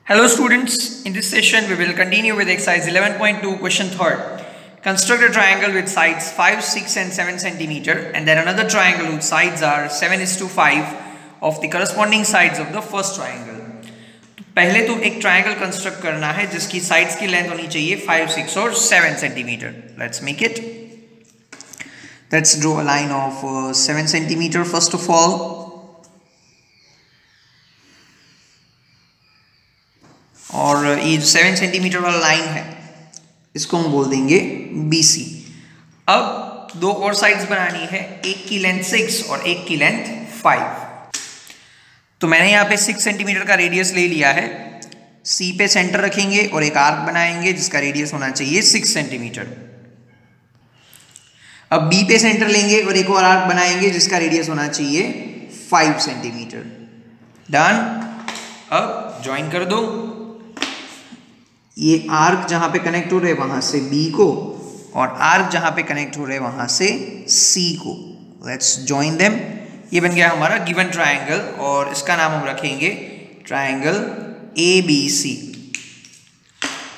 Hello students, in this session we will continue with exercise 11.2 question 3rd. Construct a triangle with sides 5, 6 and 7 centimeter and then another triangle whose sides are 7:5 of the corresponding sides of the first triangle. पहले तो एक triangle construct करना है जिसकी sides की length होनी चाहिए 5, 6 और 7 centimeter. Let's make it. Let's draw a line of 7 centimeter first of all. और ये जो 7 सेंटीमीटर वाला लाइन है इसको हम बोल देंगे BC. अब दो और साइड्स बनानी है, एक की लेंथ 6 और एक की लेंथ 5. तो मैंने यहाँ पे 6 सेंटीमीटर का रेडियस ले लिया है. C पे सेंटर रखेंगे और एक आर्क बनाएंगे जिसका रेडियस होना चाहिए 6 सेंटीमीटर. अब B पे सेंटर लेंगे और एक और आर्क बनाएंगे जिसका रेडियस होना चाहिए 5 सेंटीमीटर. डन. अब ज्वाइन कर दो. ये आर्क जहां पे कनेक्ट हो रहे वहां से B को और आर्क जहां पे कनेक्ट हो रहे वहां से C को. Let's join them. ये बन गया हमारा गिवन ट्रायंगल और इसका नाम हम रखेंगे ट्रायंगल ABC.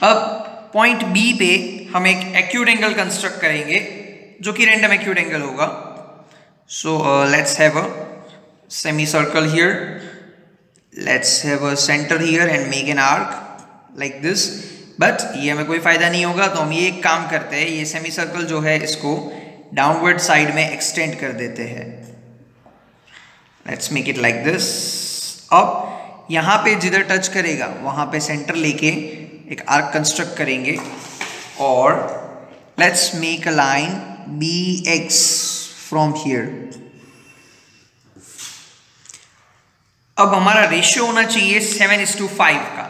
अब पॉइंट B पे हम एक एक्यूट एंगल कंस्ट्रक्ट करेंगे जो कि रैंडम एक्यूट एंगल होगा. So let's have a semi circle here. Let's have a centre here and make an arc like this. But ये हमें कोई फायदा नहीं होगा तो हम ये एक काम करते हैं, ये सेमी सर्कल जो है इसको डाउनवर्ड साइड में एक्सटेंड कर देते हैं. Let's make it like this. अब यहाँ पे जिधर टच करेगा वहाँ पे सेंटर लेके एक आर्क कंस्ट्रक्ट करेंगे और let's make a line BX from here. अब हमारा रेशियो होना चाहिए 7:5 का.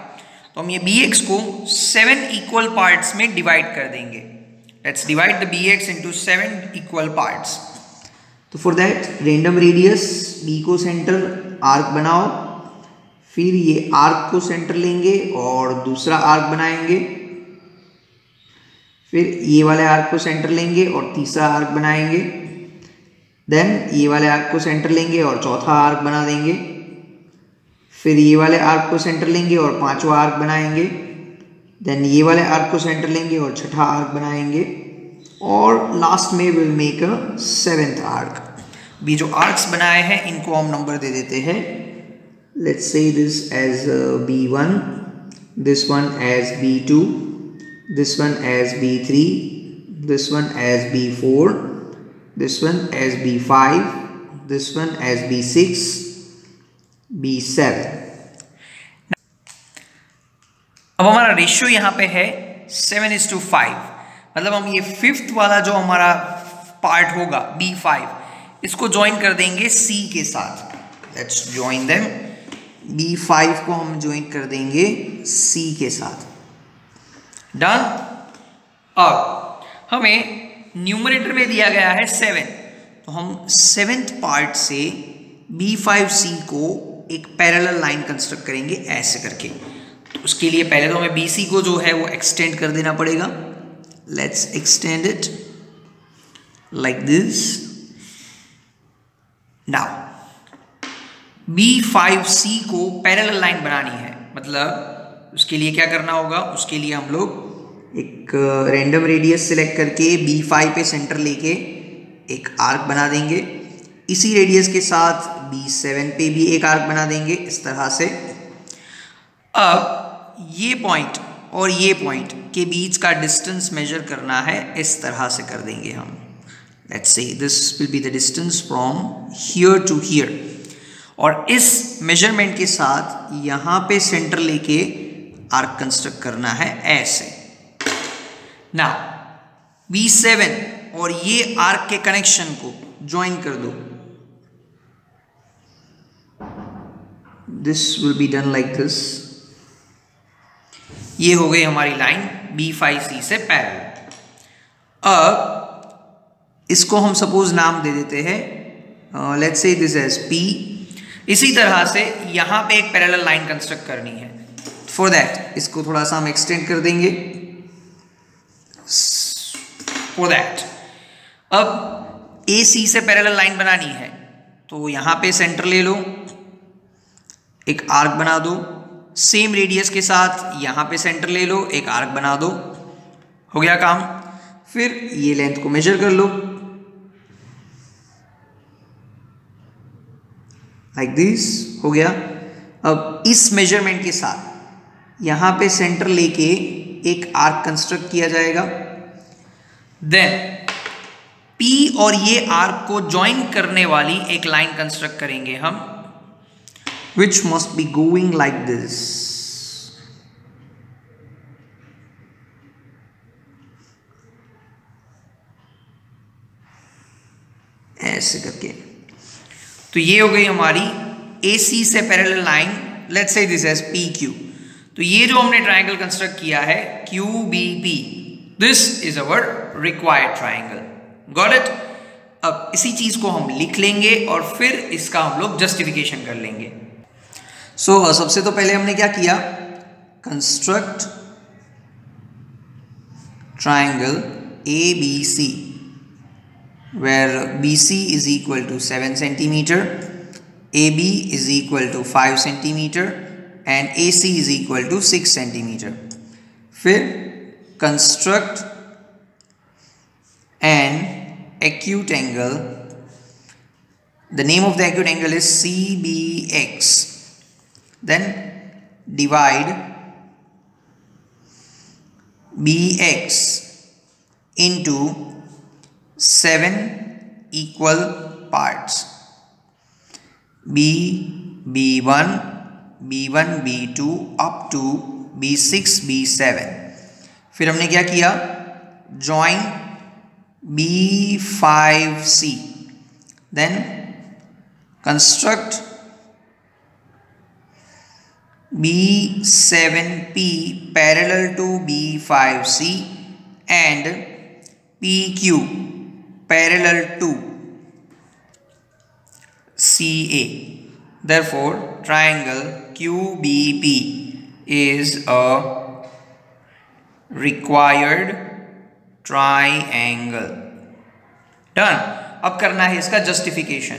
तो हम ये BX को 7 इक्वल पार्ट्स में डिवाइड कर देंगे. Let's divide the BX into 7 equal parts. तो for that random radius B को सेंटर आर्क बनाओ, फिर ये आर्क को सेंटर लेंगे और दूसरा आर्क बनाएंगे, फिर ये वाले आर्क को सेंटर लेंगे और तीसरा आर्क बनाएंगे, देन ये वाले आर्क को सेंटर लेंगे और चौथा आर्क बना देंगे, फिर ये वाले आर्क को सेंटर लेंगे और पांचवा आर्क बनाएंगे, देन ये वाले आर्क को सेंटर लेंगे और छठा आर्क बनाएंगे और लास्ट में will make a 7th arc. भी जो आर्क्स बनाए हैं इनको हम नंबर दे देते हैं. Let's say this as B1, this one as B2, this one as B3, this one as B4, this one as B5, this one as B6, B7. अब हमारा रेशियो यहाँ पे है 7:5. मतलब हम ये 5th वाला जो हमारा पार्ट होगा B5 इसको ज्वाइन कर देंगे C के साथ. Let's join them. B5 को हम ज्वाइन कर देंगे C के साथ. डन. अब हमें न्यूमरेटर में दिया गया है 7, तो हम 7th पार्ट से B5C को एक पैरेलल लाइन कंस्ट्रक्ट करेंगे ऐसे करके. तो उसके लिए पहले तो हमें BC को जो है वो एक्सटेंड कर देना पड़ेगा. Let's extend it like this. Now B5C को पैरेलल लाइन बनानी है. मतलब उसके लिए क्या करना होगा, उसके लिए हम लोग एक रैंडम रेडियस सिलेक्ट करके B5 पे सेंटर लेके एक आर्क बना देंगे. इसी रेडियस के साथ B7 पे भी एक आर्क बना देंगे इस तरह से. अब ये पॉइंट और ये पॉइंट के बीच का डिस्टेंस मेजर करना है, इस तरह से कर देंगे हम. Let's say this will be the distance from here to here और इस मेजरमेंट के साथ यहाँ पे सेंटर लेके आर्क कंस्ट्रक्ट करना है ऐसे. नाउ B7 और ये आर्क के कनेक्शन को ज्वाइन कर दो. This will be done like this. ये हो गई हमारी लाइन B5C से पैरेलल. अब इसको हम सपोज नाम दे देते हैं, let's say this as P. इसी तरह से यहाँ पे एक पैरेलल लाइन कंस्ट्रक्ट करनी है. फॉर दैट इसको थोड़ा सा हम एक्सटेंड कर देंगे. फॉर दैट अब AC से पैरेलल लाइन बनानी है तो यहाँ पे सेंटर ले लो, एक आर्क बना दो, सेम रेडियस के साथ यहाँ पे सेंटर ले लो, एक आर्क बना दो, हो गया काम। फिर ये लेंथ को मेजर कर लो लाइक दिस, हो गया। अब इस मेजरमेंट के साथ यहाँ पे सेंटर लेके एक आर्क कंस्ट्रक्ट किया जाएगा। देन P और ये आर्क को ज्वाइन करने वाली एक लाइन कंस्ट्रक्ट करेंगे हम, which must be going like this। ऐसे करके, तो ये हो गई हमारी AC से parallel line, let's say this as PQ। तो ये जो हमने ट्राइंगल कंस्ट्रक्ट किया है QBP, this is our required triangle, got it. अब इसी चीज को हम लिख लेंगे और फिर इसका हम लोग जस्टिफिकेशन कर लेंगे। सो सबसे तो पहले हमने क्या किया, construct triangle ABC where BC is equal to 7 centimeter, AB is equal to 5 centimeter and AC is equal to 6 centimeter। फिर construct an acute angle, the name of the acute angle is CBX, then divide BX into 7 equal parts, B1, B1, B2 up to B6, B7। फिर हमने क्या किया, join B5C, then construct B7P parallel to B5C and PQ parallel to CA। Therefore triangle QBP is a required triangle. Done. अब करना है इसका justification.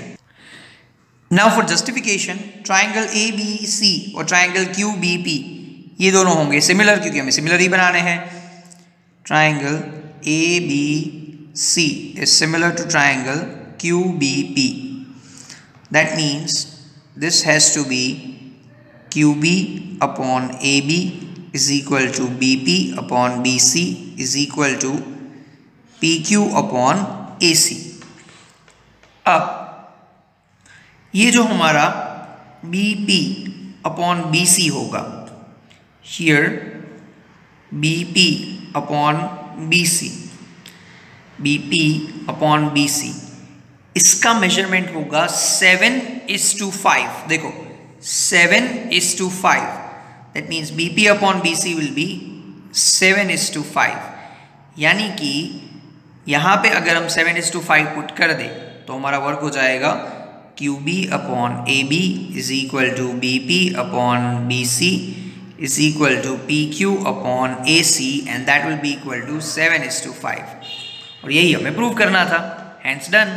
Now for justification, triangle ABC और triangle QBP ये दोनों होंगे सिमिलर, क्योंकि हमें सिमिलर ही बनाने हैं। Triangle ABC is similar to triangle QBP, that means this has to be QB upon AB is equal to BP upon BC is equal to PQ upon AC। अब ये जो हमारा BP upon BC होगा, here BP upon BC, BP upon BC, इसका measurement होगा 7:5। देखो 7:5, that means BP upon BC will be 7:5। यानी कि यहाँ पे अगर हम 7:5 पुट कर दे तो हमारा वर्क हो जाएगा QB upon AB is equal to BP upon BC is equal to PQ upon AC and that will be equal to 7:5। और यही हमें प्रूव करना था, हैंस डन।